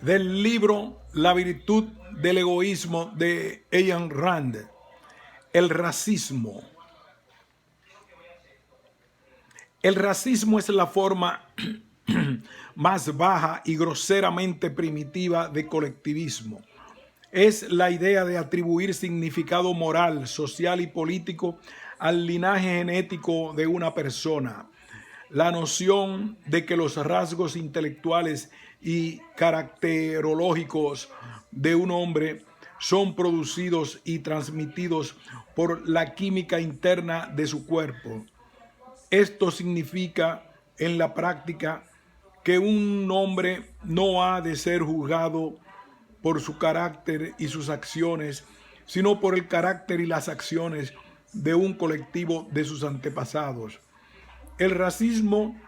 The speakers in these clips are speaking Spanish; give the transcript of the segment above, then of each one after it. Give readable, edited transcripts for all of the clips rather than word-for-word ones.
del libro La virtud del egoísmo de Ayn Rand. El racismo. El racismo es la forma más baja y groseramente primitiva de colectivismo. Es la idea de atribuir significado moral, social y político al linaje genético de una persona. La noción de que los rasgos intelectuales y caracterológicos de un hombre son producidos y transmitidos por la química interna de su cuerpo. Esto significa en la práctica que un hombre no ha de ser juzgado por su carácter y sus acciones, sino por el carácter y las acciones de un colectivo de sus antepasados. El racismo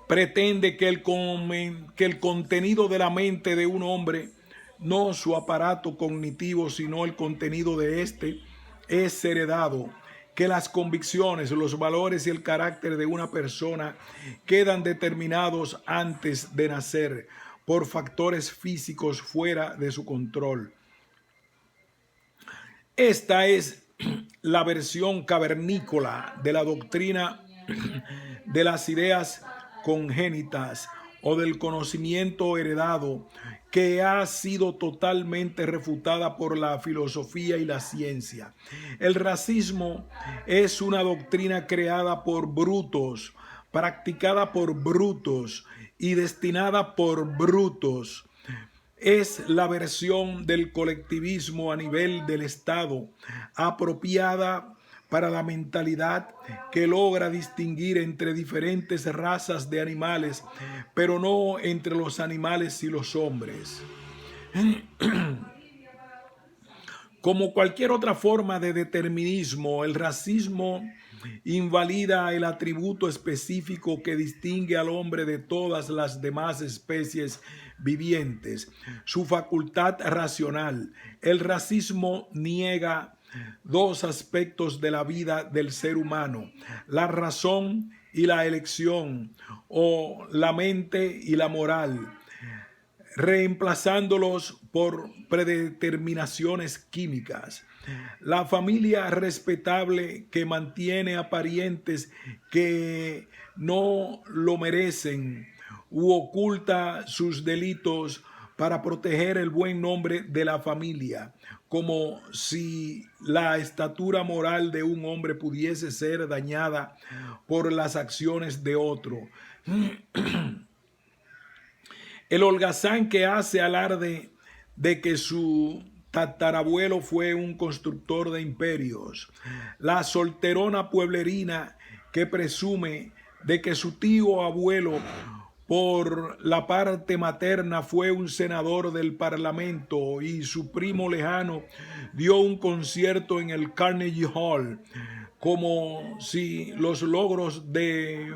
pretende que el contenido de la mente de un hombre, no su aparato cognitivo, sino el contenido de éste, es heredado, que las convicciones, los valores y el carácter de una persona quedan determinados antes de nacer por factores físicos fuera de su control. Esta es la versión cavernícola de la doctrina de las ideas congénitas o del conocimiento heredado, que ha sido totalmente refutada por la filosofía y la ciencia. El racismo es una doctrina creada por brutos, practicada por brutos y destinada por brutos. Es la versión del colectivismo a nivel del Estado, apropiada para la mentalidad que logra distinguir entre diferentes razas de animales, pero no entre los animales y los hombres. Como cualquier otra forma de determinismo, el racismo invalida el atributo específico que distingue al hombre de todas las demás especies vivientes, su facultad racional. El racismo niega dos aspectos de la vida del ser humano: la razón y la elección, o la mente y la moral, reemplazándolos por predeterminaciones químicas. La familia respetable que mantiene a parientes que no lo merecen u oculta sus delitos para proteger el buen nombre de la familia, como si la estatura moral de un hombre pudiese ser dañada por las acciones de otro. El holgazán que hace alarde de que su tatarabuelo fue un constructor de imperios. La solterona pueblerina que presume de que su tío abuelo por la parte materna fue un senador del parlamento y su primo lejano dio un concierto en el Carnegie Hall, como si los logros de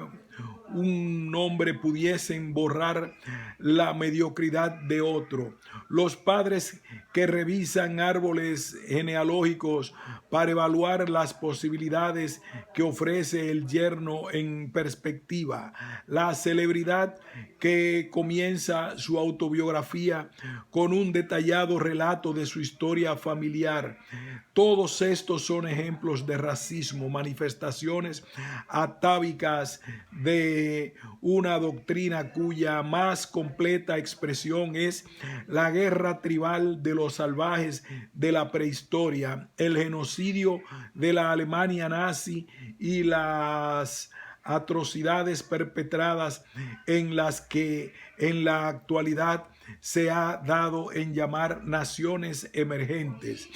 un hombre pudiesen borrar la mediocridad de otro. Los padres que revisan árboles genealógicos para evaluar las posibilidades que ofrece el yerno en perspectiva. La celebridad que comienza su autobiografía con un detallado relato de su historia familiar. Todos estos son ejemplos de racismo, manifestaciones atávicas de una doctrina cuya más completa expresión es la guerra tribal de los salvajes de la prehistoria, el genocidio de la Alemania nazi y las atrocidades perpetradas en las que en la actualidad se ha dado en llamar naciones emergentes.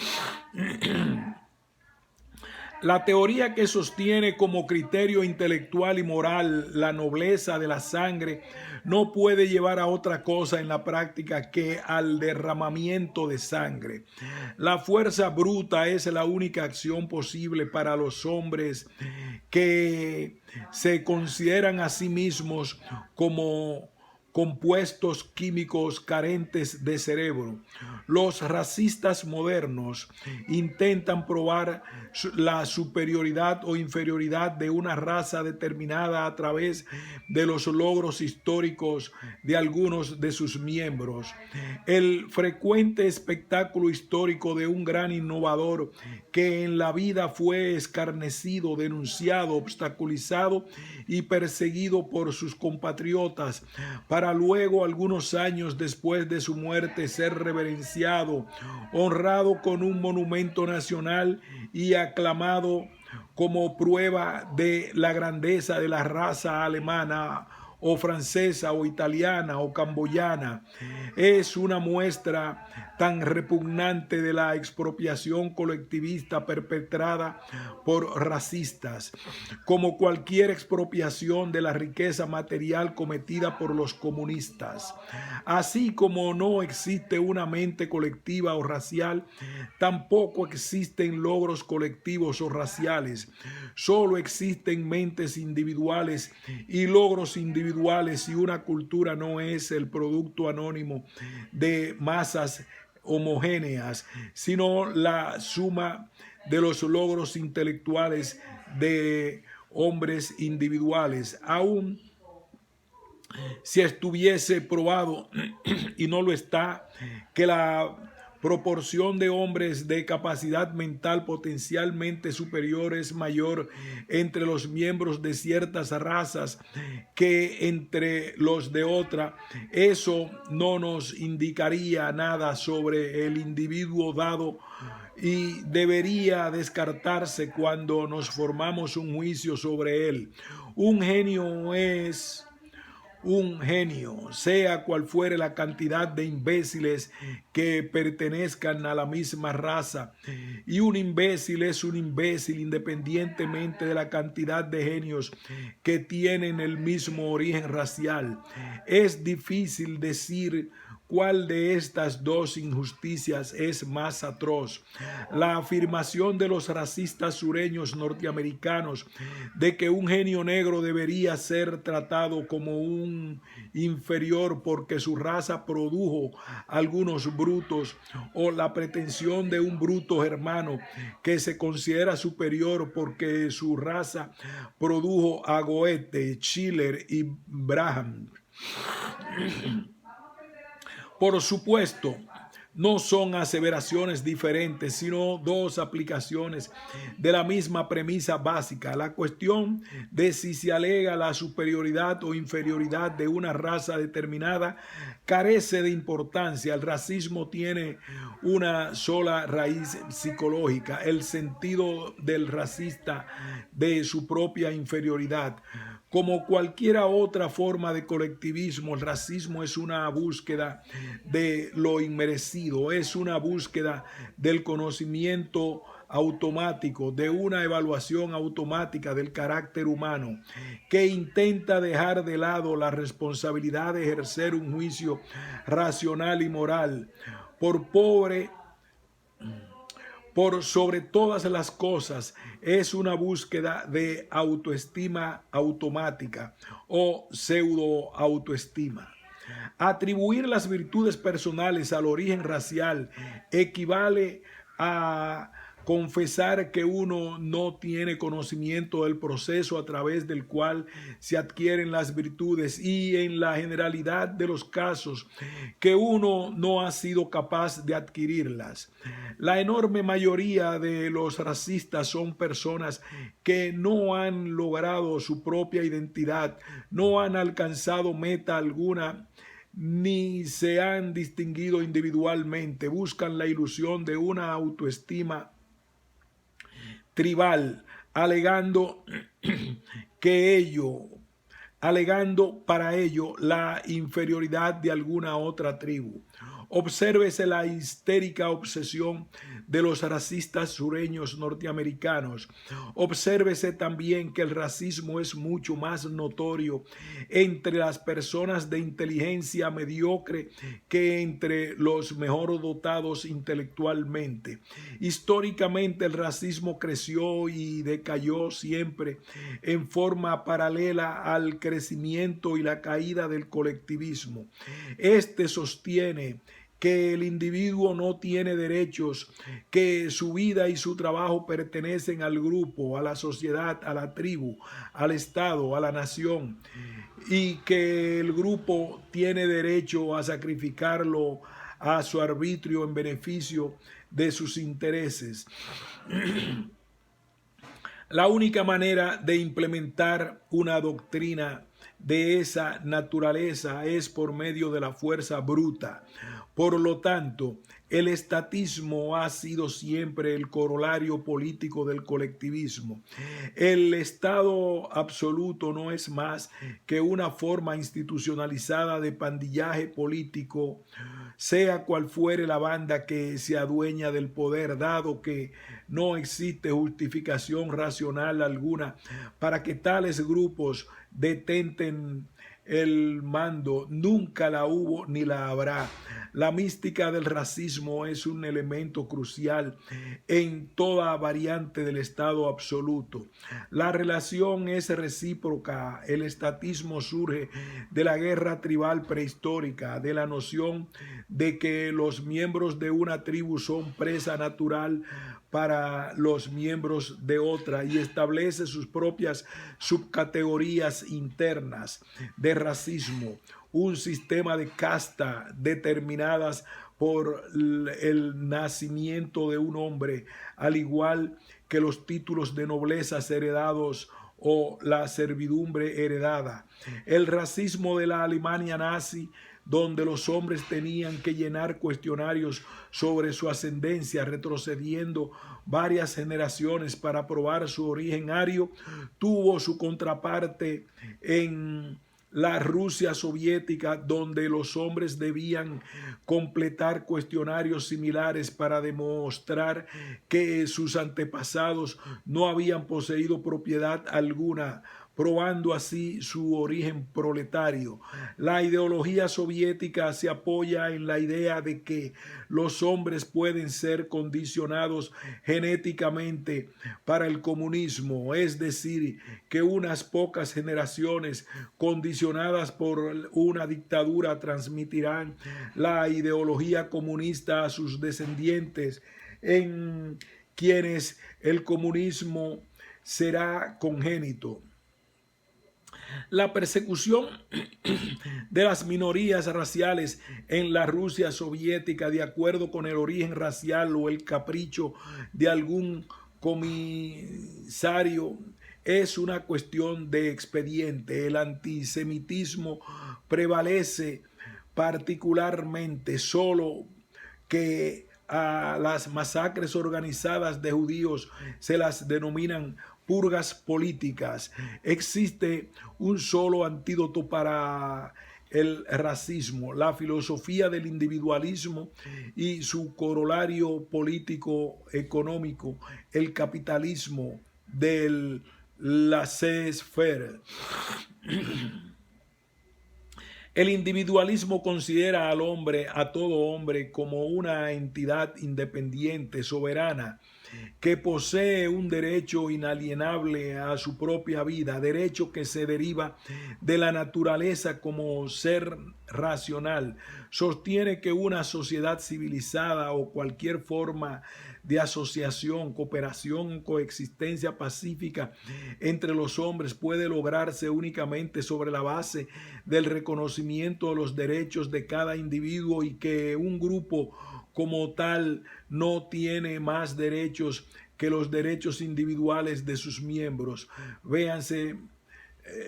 La teoría que sostiene como criterio intelectual y moral la nobleza de la sangre no puede llevar a otra cosa en la práctica que al derramamiento de sangre. La fuerza bruta es la única acción posible para los hombres que se consideran a sí mismos como compuestos químicos carentes de cerebro. Los racistas modernos intentan probar la superioridad o inferioridad de una raza determinada a través de los logros históricos de algunos de sus miembros. El frecuente espectáculo histórico de un gran innovador que en la vida fue escarnecido, denunciado, obstaculizado y perseguido por sus compatriotas, para luego, algunos años después de su muerte, ser reverenciado, honrado con un monumento nacional y aclamado como prueba de la grandeza de la raza alemana o francesa o italiana o camboyana. Es una muestra tan repugnante de la expropiación colectivista perpetrada por racistas como cualquier expropiación de la riqueza material cometida por los comunistas. Así como no existe una mente colectiva o racial, tampoco existen logros colectivos o raciales. Solo existen mentes individuales y logros individuales, y una cultura no es el producto anónimo de masas homogéneas, sino la suma de los logros intelectuales de hombres individuales. Aún si estuviese probado, y no lo está, que la proporción de hombres de capacidad mental potencialmente superior es mayor entre los miembros de ciertas razas que entre los de otra, eso no nos indicaría nada sobre el individuo dado y debería descartarse cuando nos formamos un juicio sobre él. Un genio es un genio, sea cual fuere la cantidad de imbéciles que pertenezcan a la misma raza. Y un imbécil es un imbécil independientemente de la cantidad de genios que tienen el mismo origen racial. Es difícil decir ¿cuál de estas dos injusticias es más atroz? La afirmación de los racistas sureños norteamericanos de que un genio negro debería ser tratado como un inferior porque su raza produjo algunos brutos, o la pretensión de un bruto germano que se considera superior porque su raza produjo a Goethe, Schiller y Brahms. Por supuesto, no son aseveraciones diferentes, sino dos aplicaciones de la misma premisa básica. La cuestión de si se alega la superioridad o inferioridad de una raza determinada carece de importancia. El racismo tiene una sola raíz psicológica, el sentido del racista de su propia inferioridad. Como cualquier otra forma de colectivismo, el racismo es una búsqueda de lo inmerecido, es una búsqueda del conocimiento automático, de una evaluación automática del carácter humano, que intenta dejar de lado la responsabilidad de ejercer un juicio racional y moral. Por sobre todas las cosas, es una búsqueda de autoestima automática o pseudo-autoestima. Atribuir las virtudes personales al origen racial equivale a confesar que uno no tiene conocimiento del proceso a través del cual se adquieren las virtudes y, en la generalidad de los casos, que uno no ha sido capaz de adquirirlas. La enorme mayoría de los racistas son personas que no han logrado su propia identidad, no han alcanzado meta alguna, ni se han distinguido individualmente. Buscan la ilusión de una autoestima tribal, alegando para ello la inferioridad de alguna otra tribu. Obsérvese la histérica obsesión de los racistas sureños norteamericanos. Obsérvese también que el racismo es mucho más notorio entre las personas de inteligencia mediocre que entre los mejor dotados intelectualmente. Históricamente el racismo creció y decayó siempre en forma paralela al crecimiento y la caída del colectivismo. Este sostiene que el individuo no tiene derechos, que su vida y su trabajo pertenecen al grupo, a la sociedad, a la tribu, al Estado, a la nación, y que el grupo tiene derecho a sacrificarlo a su arbitrio en beneficio de sus intereses. La única manera de implementar una doctrina de esa naturaleza es por medio de la fuerza bruta. Por lo tanto, el estatismo ha sido siempre el corolario político del colectivismo. El Estado absoluto no es más que una forma institucionalizada de pandillaje político, sea cual fuere la banda que se adueña del poder, dado que no existe justificación racional alguna para que tales grupos detenten el mando. Nunca la hubo ni la habrá. La mística del racismo es un elemento crucial en toda variante del Estado absoluto. La relación es recíproca. El estatismo surge de la guerra tribal prehistórica, de la noción de que los miembros de una tribu son presa natural para los miembros de otra, y establece sus propias subcategorías internas de racismo, un sistema de casta determinadas por el nacimiento de un hombre, al igual que los títulos de noblezas heredados o la servidumbre heredada. El racismo de la Alemania nazi, donde los hombres tenían que llenar cuestionarios sobre su ascendencia, retrocediendo varias generaciones para probar su origen ario, tuvo su contraparte en la Rusia soviética, donde los hombres debían completar cuestionarios similares para demostrar que sus antepasados no habían poseído propiedad alguna, probando así su origen proletario. La ideología soviética se apoya en la idea de que los hombres pueden ser condicionados genéticamente para el comunismo, es decir, que unas pocas generaciones condicionadas por una dictadura transmitirán la ideología comunista a sus descendientes, en quienes el comunismo será congénito. La persecución de las minorías raciales en la Rusia soviética, de acuerdo con el origen racial o el capricho de algún comisario, es una cuestión de expediente. El antisemitismo prevalece particularmente, solo que a las masacres organizadas de judíos se las denominan purgas políticas. Existe un solo antídoto para el racismo: la filosofía del individualismo y su corolario político económico, el capitalismo del laissez-faire. El individualismo considera al hombre, a todo hombre, como una entidad independiente, soberana, que posee un derecho inalienable a su propia vida, derecho que se deriva de la naturaleza como ser racional. Sostiene que una sociedad civilizada o cualquier forma de asociación, cooperación, coexistencia pacífica entre los hombres puede lograrse únicamente sobre la base del reconocimiento de los derechos de cada individuo, y que un grupo como tal no tiene más derechos que los derechos individuales de sus miembros. Véanse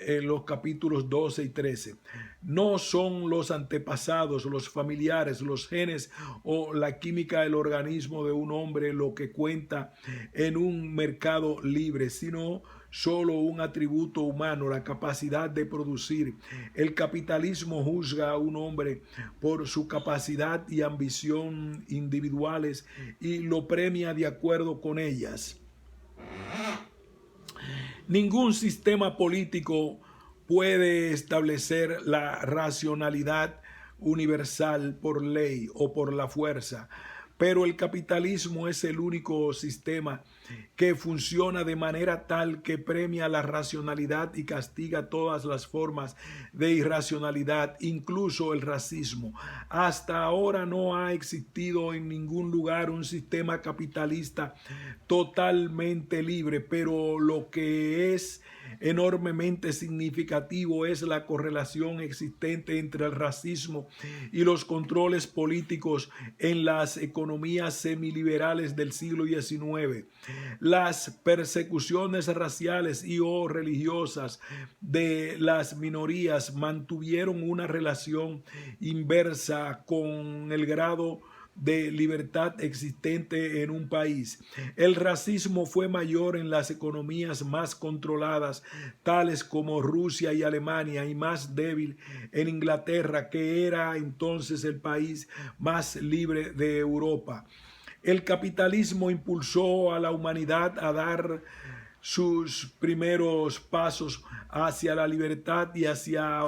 en los capítulos 12 y 13. No son los antepasados, los familiares, los genes o la química del organismo de un hombre lo que cuenta en un mercado libre, sino solo un atributo humano, la capacidad de producir. El capitalismo juzga a un hombre por su capacidad y ambición individuales y lo premia de acuerdo con ellas. Ningún sistema político puede establecer la racionalidad universal por ley o por la fuerza, pero el capitalismo es el único sistema que funciona de manera tal que premia la racionalidad y castiga todas las formas de irracionalidad, incluso el racismo. Hasta ahora no ha existido en ningún lugar un sistema capitalista totalmente libre, pero lo que es enormemente significativo es la correlación existente entre el racismo y los controles políticos en las economías semiliberales del siglo XIX. Las persecuciones raciales y o religiosas de las minorías mantuvieron una relación inversa con el grado de libertad existente en un país. El racismo fue mayor en las economías más controladas, tales como Rusia y Alemania, y más débil en Inglaterra, que era entonces el país más libre de Europa. El capitalismo impulsó a la humanidad a dar sus primeros pasos hacia la libertad y hacia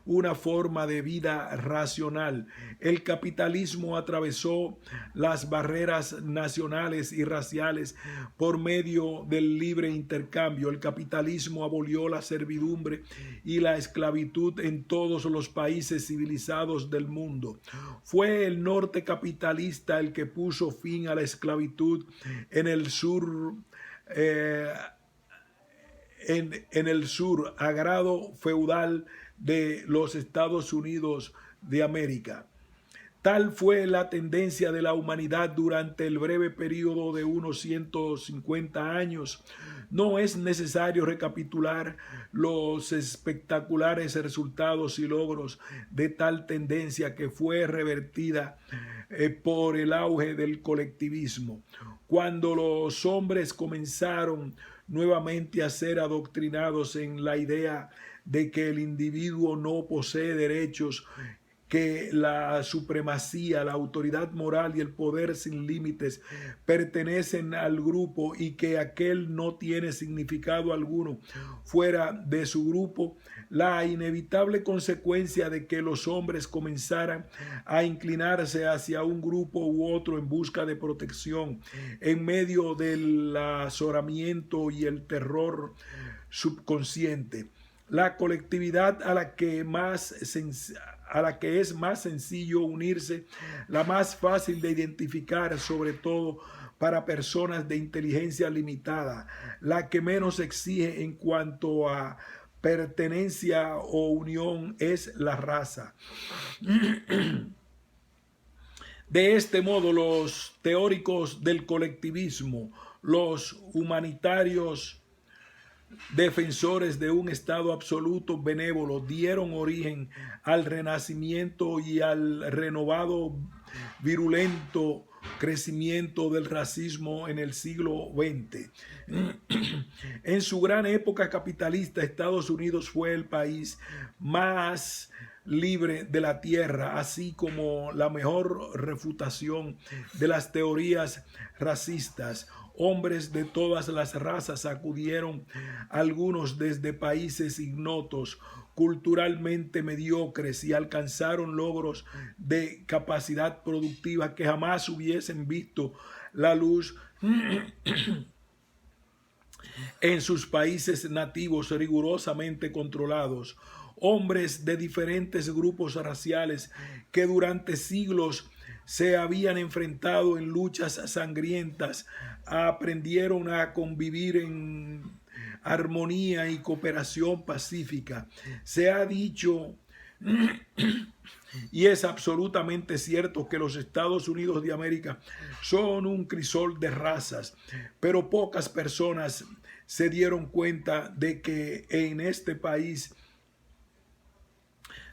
una forma de vida racional. El capitalismo atravesó las barreras nacionales y raciales por medio del libre intercambio. El capitalismo abolió la servidumbre y la esclavitud en todos los países civilizados del mundo. Fue el norte capitalista el que puso fin a la esclavitud en el sur en el sur, agrado feudal de los Estados Unidos de América. Tal fue la tendencia de la humanidad durante el breve periodo de unos 150 años. No es necesario recapitular los espectaculares resultados y logros de tal tendencia que fue revertida por el auge del colectivismo. Cuando los hombres comenzaron nuevamente a ser adoctrinados en la idea de que el individuo no posee derechos, que la supremacía, la autoridad moral y el poder sin límites pertenecen al grupo y que aquel no tiene significado alguno fuera de su grupo, la inevitable consecuencia de que los hombres comenzaran a inclinarse hacia un grupo u otro en busca de protección en medio del azoramiento y el terror subconsciente. La colectividad a la que es más sencillo unirse, la más fácil de identificar, sobre todo para personas de inteligencia limitada, la que menos exige en cuanto a pertenencia o unión, es la raza. De este modo, los teóricos del colectivismo, los humanitarios defensores de un Estado absoluto benévolo, dieron origen al renacimiento y al renovado virulento crecimiento del racismo en el siglo XX. En su gran época capitalista, Estados Unidos fue el país más libre de la tierra, así como la mejor refutación de las teorías racistas. Hombres de todas las razas acudieron, algunos desde países ignotos, culturalmente mediocres, y alcanzaron logros de capacidad productiva que jamás hubiesen visto la luz en sus países nativos rigurosamente controlados. Hombres de diferentes grupos raciales que durante siglos se habían enfrentado en luchas sangrientas, aprendieron a convivir en armonía y cooperación pacífica. Se ha dicho y es absolutamente cierto que los Estados Unidos de América son un crisol de razas, pero pocas personas se dieron cuenta de que en este país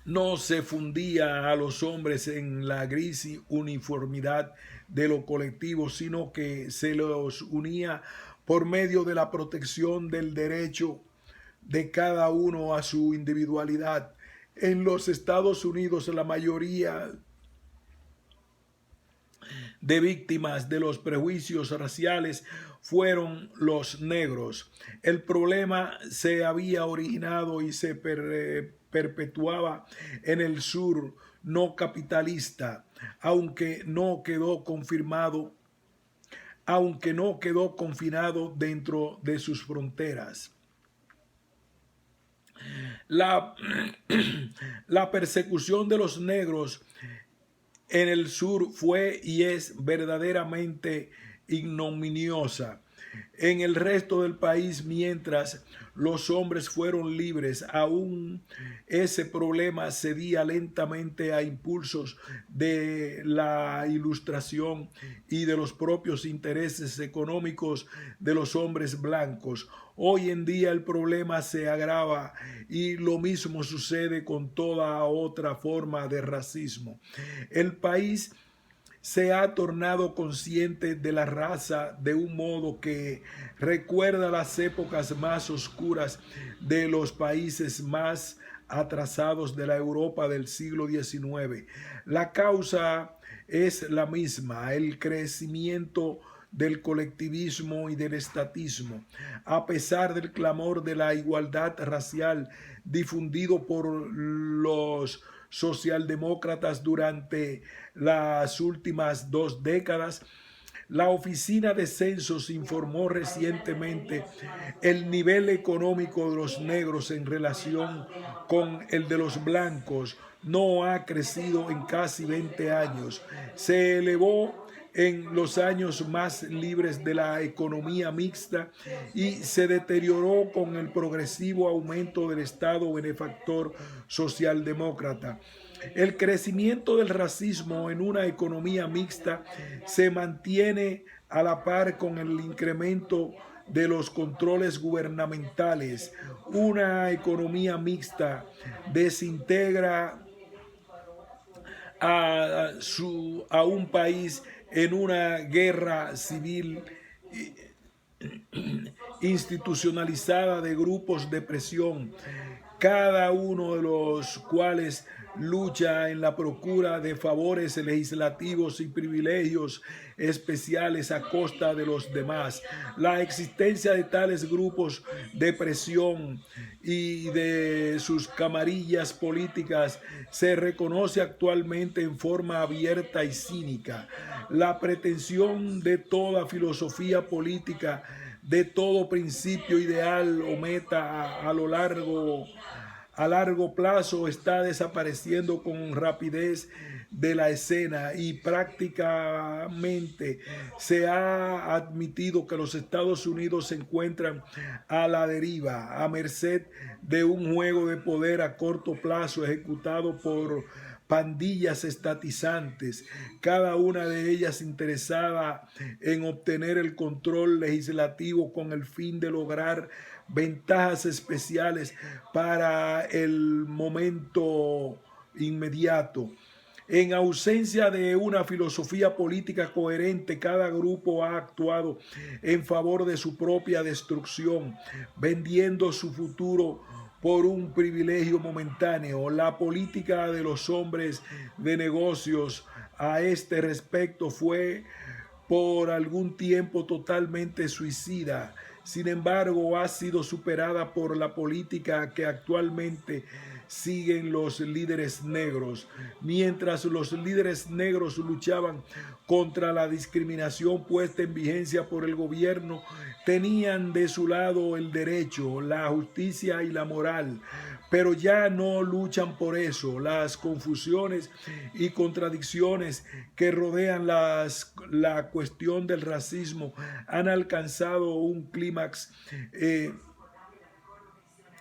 no se fundía a los hombres en la gris uniformidad de lo colectivo, sino que se los unía por medio de la protección del derecho de cada uno a su individualidad. En los Estados Unidos, la mayoría de víctimas de los prejuicios raciales fueron los negros. El problema se había originado y se perpetuaba en el sur no capitalista, aunque no quedó confinado dentro de sus fronteras. La, la persecución de los negros en el sur fue y es verdaderamente ignominiosa. En el resto del país, mientras los hombres fueron libres, aún ese problema cedía lentamente a impulsos de la Ilustración y de los propios intereses económicos de los hombres blancos. Hoy en día el problema se agrava y lo mismo sucede con toda otra forma de racismo. El país se ha tornado consciente de la raza de un modo que recuerda las épocas más oscuras de los países más atrasados de la Europa del siglo XIX. La causa es la misma, el crecimiento del colectivismo y del estatismo. A pesar del clamor de la igualdad racial difundido por los socialdemócratas durante las últimas 2 décadas, la Oficina de Censos informó recientemente el nivel económico de los negros en relación con el de los blancos no ha crecido en casi 20 años. Se elevó en los años más libres de la economía mixta y se deterioró con el progresivo aumento del Estado benefactor socialdemócrata. El crecimiento del racismo en una economía mixta se mantiene a la par con el incremento de los controles gubernamentales. Una economía mixta desintegra a un país en una guerra civil institucionalizada de grupos de presión, cada uno de los cuales lucha en la procura de favores legislativos y privilegios especiales a costa de los demás. La existencia de tales grupos de presión y de sus camarillas políticas se reconoce actualmente en forma abierta y cínica. La pretensión de toda filosofía política, de todo principio ideal o meta a largo plazo está desapareciendo con rapidez de la escena y prácticamente se ha admitido que los Estados Unidos se encuentran a la deriva, a merced de un juego de poder a corto plazo ejecutado por pandillas estatizantes, cada una de ellas interesada en obtener el control legislativo con el fin de lograr ventajas especiales para el momento inmediato. En ausencia de una filosofía política coherente, cada grupo ha actuado en favor de su propia destrucción, vendiendo su futuro por un privilegio momentáneo. La política de los hombres de negocios a este respecto fue por algún tiempo totalmente suicida. Sin embargo, ha sido superada por la política que actualmente siguen los líderes negros. Mientras los líderes negros luchaban contra la discriminación puesta en vigencia por el gobierno, tenían de su lado el derecho, la justicia y la moral, pero ya no luchan por eso. Las confusiones y contradicciones que rodean la cuestión del racismo han alcanzado un clímax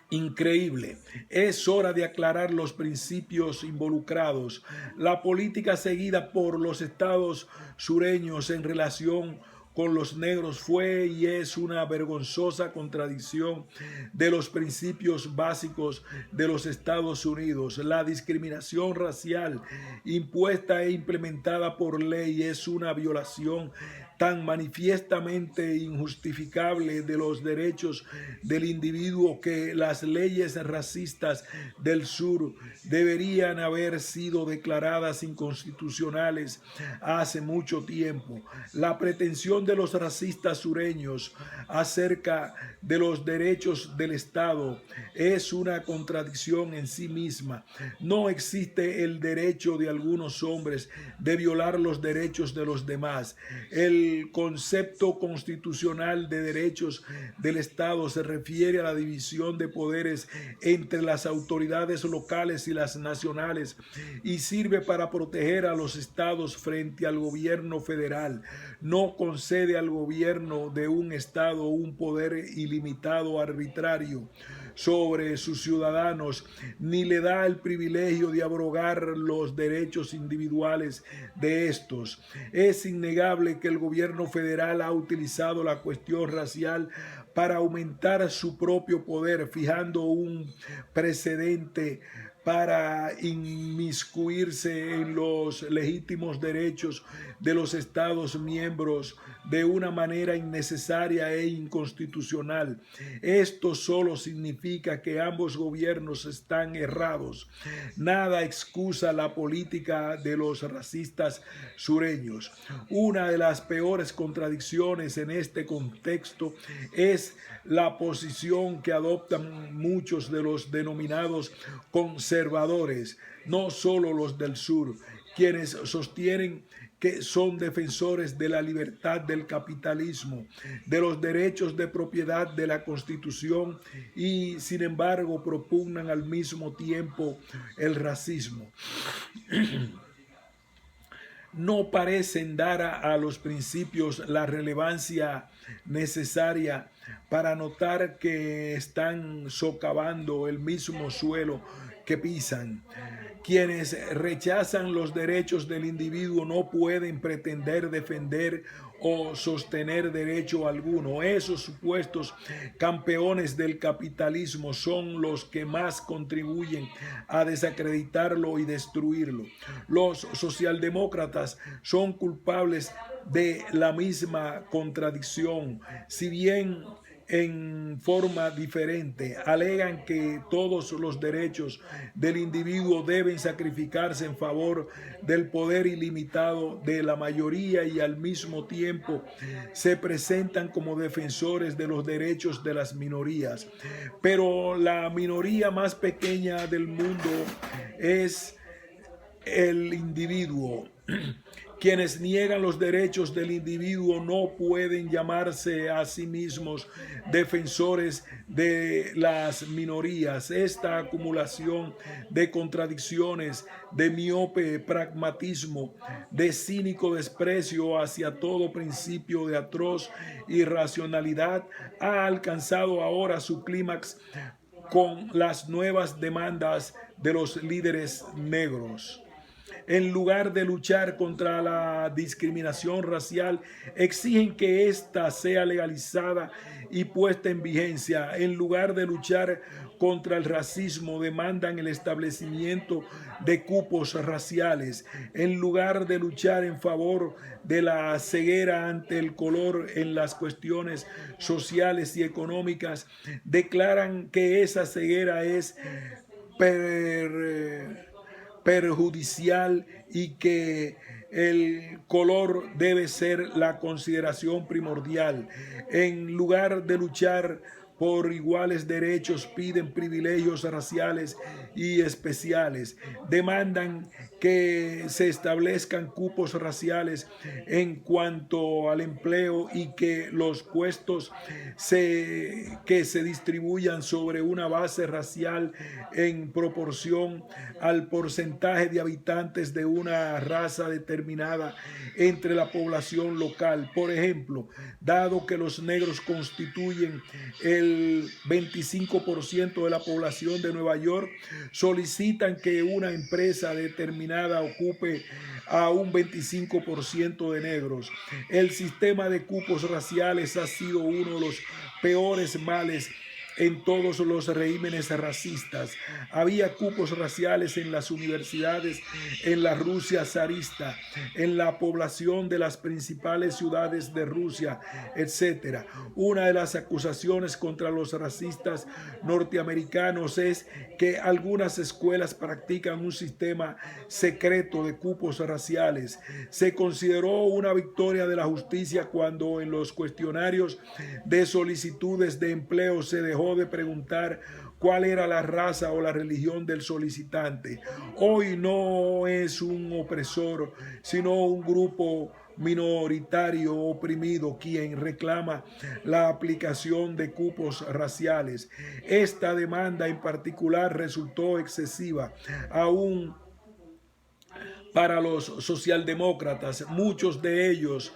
increíble. Es hora de aclarar los principios involucrados. La política seguida por los estados sureños en relación con los negros fue y es una vergonzosa contradicción de los principios básicos de los Estados Unidos. La discriminación racial impuesta e implementada por ley es una violación tan manifiestamente injustificable de los derechos del individuo que las leyes racistas del sur deberían haber sido declaradas inconstitucionales hace mucho tiempo. La pretensión de los racistas sureños acerca de los derechos del Estado es una contradicción en sí misma. No existe el derecho de algunos hombres de violar los derechos de los demás. El concepto constitucional de derechos del Estado se refiere a la división de poderes entre las autoridades locales y las nacionales y sirve para proteger a los estados frente al gobierno federal. No concede al gobierno de un estado un poder ilimitado arbitrario sobre sus ciudadanos, ni le da el privilegio de abrogar los derechos individuales de estos. Es innegable que el gobierno federal ha utilizado la cuestión racial para aumentar su propio poder, fijando un precedente para inmiscuirse en los legítimos derechos de los Estados miembros de una manera innecesaria e inconstitucional. Esto solo significa que ambos gobiernos están errados. Nada excusa la política de los racistas sureños. Una de las peores contradicciones en este contexto es la posición que adoptan muchos de los denominados conservadores, no solo los del sur, quienes sostienen que son defensores de la libertad del capitalismo, de los derechos de propiedad de la Constitución y, sin embargo, propugnan al mismo tiempo el racismo. No parecen dar a los principios la relevancia necesaria para notar que están socavando el mismo suelo que pisan. Quienes rechazan los derechos del individuo no pueden pretender defender o sostener derecho alguno. Esos supuestos campeones del capitalismo son los que más contribuyen a desacreditarlo y destruirlo. Los socialdemócratas son culpables de la misma contradicción, si bien en forma diferente. Alegan que todos los derechos del individuo deben sacrificarse en favor del poder ilimitado de la mayoría y al mismo tiempo se presentan como defensores de los derechos de las minorías. Pero la minoría más pequeña del mundo es el individuo. Quienes niegan los derechos del individuo no pueden llamarse a sí mismos defensores de las minorías. Esta acumulación de contradicciones, de miope pragmatismo, de cínico desprecio hacia todo principio de atroz irracionalidad ha alcanzado ahora su clímax con las nuevas demandas de los líderes negros. En lugar de luchar contra la discriminación racial, exigen que ésta sea legalizada y puesta en vigencia. En lugar de luchar contra el racismo, demandan el establecimiento de cupos raciales. En lugar de luchar en favor de la ceguera ante el color en las cuestiones sociales y económicas, declaran que esa ceguera es perjudicial y que el color debe ser la consideración primordial. En lugar de luchar por iguales derechos, piden privilegios raciales y especiales. Demandan que se establezcan cupos raciales en cuanto al empleo y que los puestos que se distribuyan sobre una base racial en proporción al porcentaje de habitantes de una raza determinada entre la población local. Por ejemplo, dado que los negros constituyen el 25% de la población de Nueva York, solicitan que una empresa determinada ocupe a un 25% de negros. El sistema de cupos raciales ha sido uno de los peores males en todos los regímenes racistas. Había cupos raciales en las universidades, en la Rusia zarista, en la población de las principales ciudades de Rusia, etc. Una de las acusaciones contra los racistas norteamericanos es que algunas escuelas practican un sistema secreto de cupos raciales. Se consideró una victoria de la justicia cuando en los cuestionarios de solicitudes de empleo se dejó de preguntar cuál era la raza o la religión del solicitante. Hoy no es un opresor, sino un grupo minoritario oprimido quien reclama la aplicación de cupos raciales. Esta demanda en particular resultó excesiva, aún para los socialdemócratas. Muchos de ellos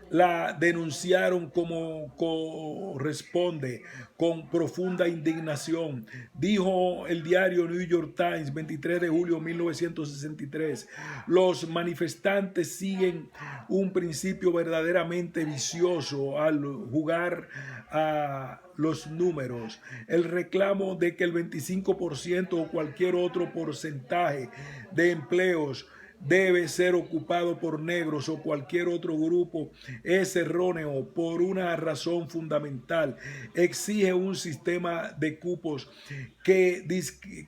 la denunciaron como corresponde, con profunda indignación. Dijo el diario New York Times, 23 de julio de 1963, los manifestantes siguen un principio verdaderamente vicioso al jugar a los números. El reclamo de que el 25% o cualquier otro porcentaje de empleos debe ser ocupado por negros o cualquier otro grupo es erróneo por una razón fundamental. Exige un sistema de cupos que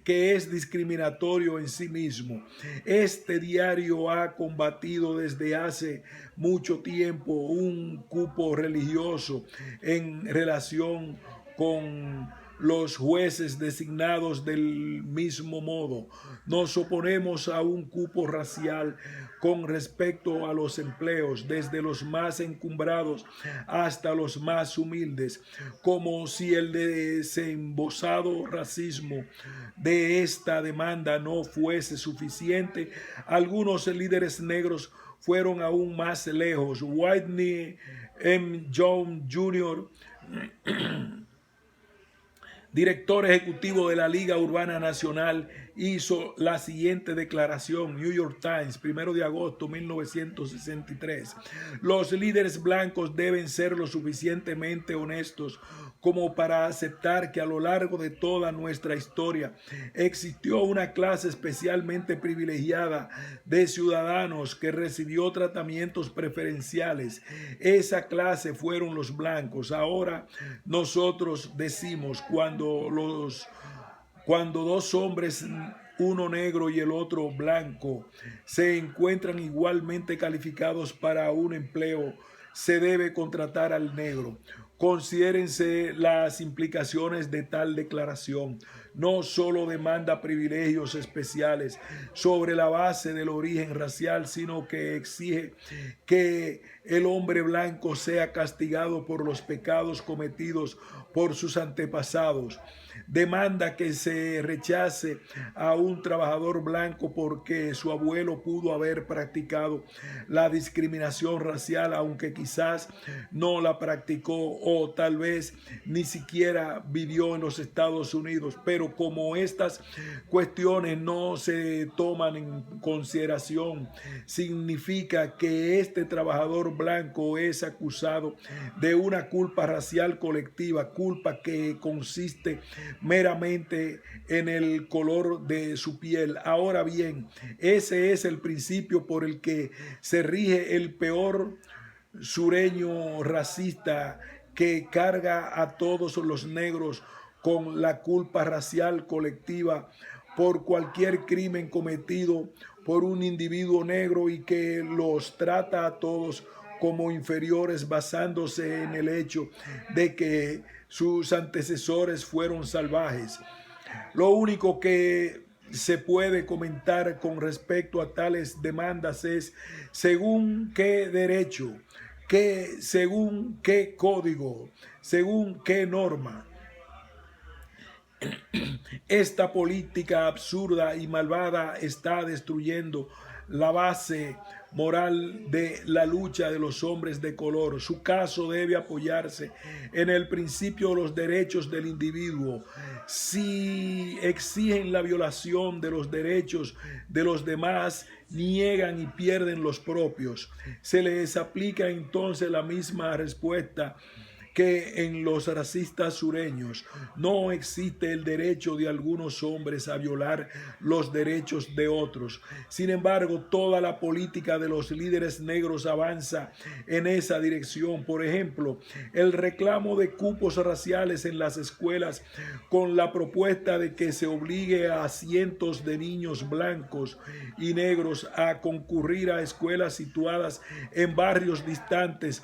es discriminatorio en sí mismo. Este diario ha combatido desde hace mucho tiempo un cupo religioso en relación con los jueces designados del mismo modo. Nos oponemos a un cupo racial con respecto a los empleos, desde los más encumbrados hasta los más humildes, como si el desembosado racismo de esta demanda no fuese suficiente. Algunos líderes negros fueron aún más lejos. Whitney M. Jones Jr., director ejecutivo de la Liga Urbana Nacional, hizo la siguiente declaración. New York Times, 1 de agosto de 1963. Los líderes blancos deben ser lo suficientemente honestos como para aceptar que a lo largo de toda nuestra historia existió una clase especialmente privilegiada de ciudadanos que recibió tratamientos preferenciales. Esa clase fueron los blancos. Ahora nosotros decimos, cuando dos hombres, uno negro y el otro blanco, se encuentran igualmente calificados para un empleo, se debe contratar al negro. Considérense las implicaciones de tal declaración. No solo demanda privilegios especiales sobre la base del origen racial, sino que exige que el hombre blanco sea castigado por los pecados cometidos por sus antepasados. Demanda que se rechace a un trabajador blanco porque su abuelo pudo haber practicado la discriminación racial, aunque quizás no la practicó o tal vez ni siquiera vivió en los Estados Unidos. Pero como estas cuestiones no se toman en consideración, significa que este trabajador blanco es acusado de una culpa racial colectiva, culpa que consiste meramente en el color de su piel. Ahora bien, ese es el principio por el que se rige el peor sureño racista que carga a todos los negros con la culpa racial colectiva por cualquier crimen cometido por un individuo negro y que los trata a todos como inferiores basándose en el hecho de que sus antecesores fueron salvajes. Lo único que se puede comentar con respecto a tales demandas es según qué derecho, según qué código, según qué norma. Esta política absurda y malvada está destruyendo la base moral de la lucha de los hombres de color. Su caso debe apoyarse en el principio de los derechos del individuo. Si exigen la violación de los derechos de los demás, niegan y pierden los propios. Se les aplica entonces la misma respuesta que en los racistas sureños no existe el derecho de algunos hombres a violar los derechos de otros. Sin embargo, toda la política de los líderes negros avanza en esa dirección. Por ejemplo, el reclamo de cupos raciales en las escuelas con la propuesta de que se obligue a cientos de niños blancos y negros a concurrir a escuelas situadas en barrios distantes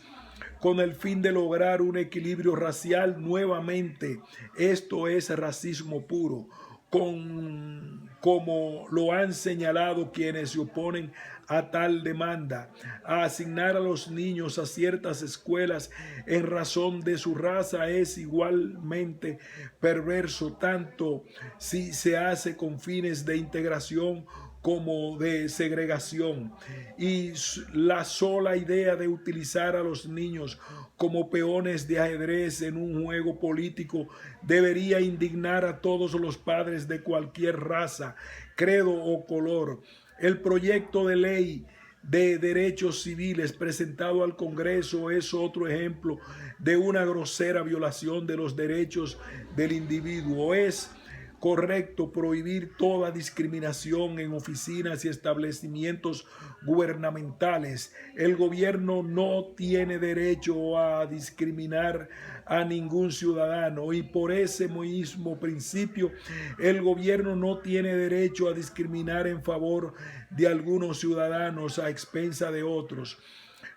con el fin de lograr un equilibrio racial nuevamente. Esto es racismo puro, como lo han señalado quienes se oponen a tal demanda. A asignar a los niños a ciertas escuelas en razón de su raza es igualmente perverso, tanto si se hace con fines de integración como de segregación. Y la sola idea de utilizar a los niños como peones de ajedrez en un juego político debería indignar a todos los padres de cualquier raza, credo o color. El proyecto de ley de derechos civiles presentado al Congreso es otro ejemplo de una grosera violación de los derechos del individuo. Es correcto prohibir toda discriminación en oficinas y establecimientos gubernamentales. El gobierno no tiene derecho a discriminar a ningún ciudadano y por ese mismo principio el gobierno no tiene derecho a discriminar en favor de algunos ciudadanos a expensa de otros.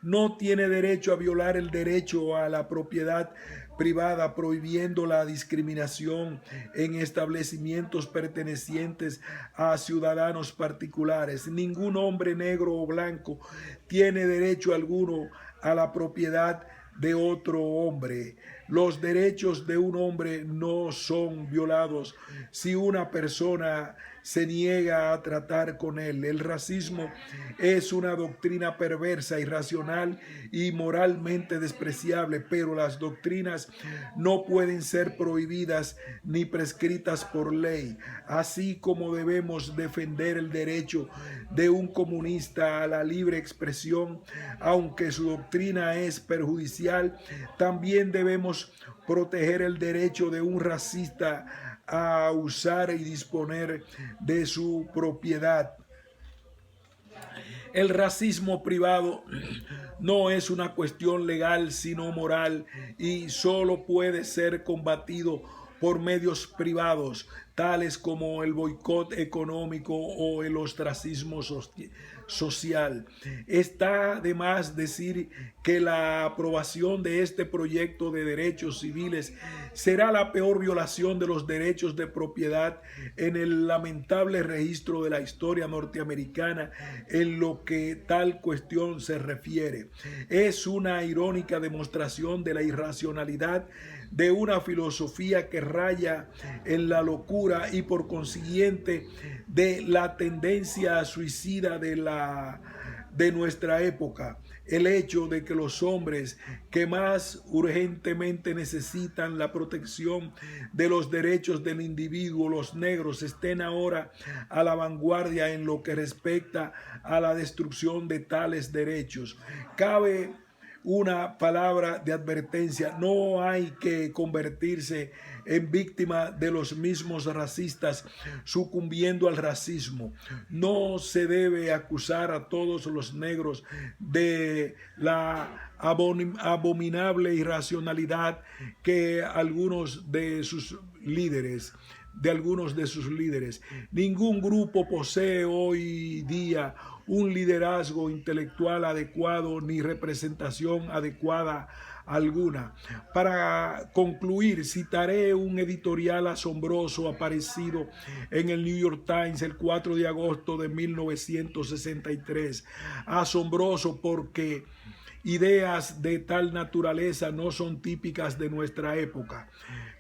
No tiene derecho a violar el derecho a la propiedad privada, prohibiendo la discriminación en establecimientos pertenecientes a ciudadanos particulares. Ningún hombre negro o blanco tiene derecho alguno a la propiedad de otro hombre. Los derechos de un hombre no son violados si una persona se niega a tratar con él. El racismo es una doctrina perversa, irracional y moralmente despreciable, pero las doctrinas no pueden ser prohibidas ni prescritas por ley. Así como debemos defender el derecho de un comunista a la libre expresión, aunque su doctrina es perjudicial, también debemos proteger el derecho de un racista a usar y disponer de su propiedad. El racismo privado no es una cuestión legal, sino moral, y solo puede ser combatido por medios privados, tales como el boicot económico o el ostracismo social. Está de más decir que la aprobación de este proyecto de derechos civiles será la peor violación de los derechos de propiedad en el lamentable registro de la historia norteamericana en lo que tal cuestión se refiere. Es una irónica demostración de la irracionalidad de una filosofía que raya en la locura y por consiguiente de la tendencia suicida de nuestra época. El hecho de que los hombres que más urgentemente necesitan la protección de los derechos del individuo, los negros, estén ahora a la vanguardia en lo que respecta a la destrucción de tales derechos. Cabe una palabra de advertencia: no hay que convertirse en víctima de los mismos racistas sucumbiendo al racismo. No se debe acusar a todos los negros de la abominable irracionalidad que algunos de sus líderes Ningún grupo posee hoy día un liderazgo intelectual adecuado ni representación adecuada alguna. Para concluir, citaré un editorial asombroso aparecido en el New York Times el 4 de agosto de 1963. Asombroso porque ideas de tal naturaleza no son típicas de nuestra época.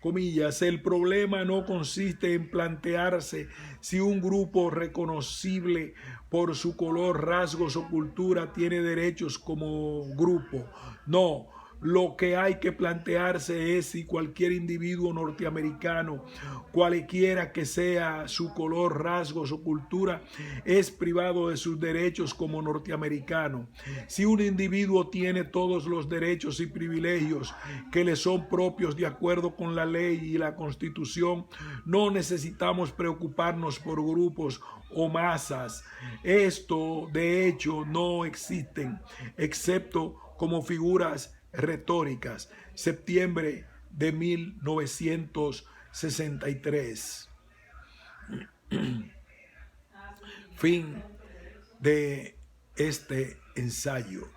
Comillas, el problema no consiste en plantearse si un grupo reconocible por su color, rasgos o cultura tiene derechos como grupo. No, Lo que hay que plantearse es si cualquier individuo norteamericano, cualquiera que sea su color, rasgos o cultura, es privado de sus derechos como norteamericano. Si un individuo tiene todos los derechos y privilegios que le son propios de acuerdo con la ley y la Constitución, no necesitamos preocuparnos por grupos o masas. Esto, de hecho, no existen, excepto como figuras retóricas. Septiembre de 1963. Fin de este ensayo.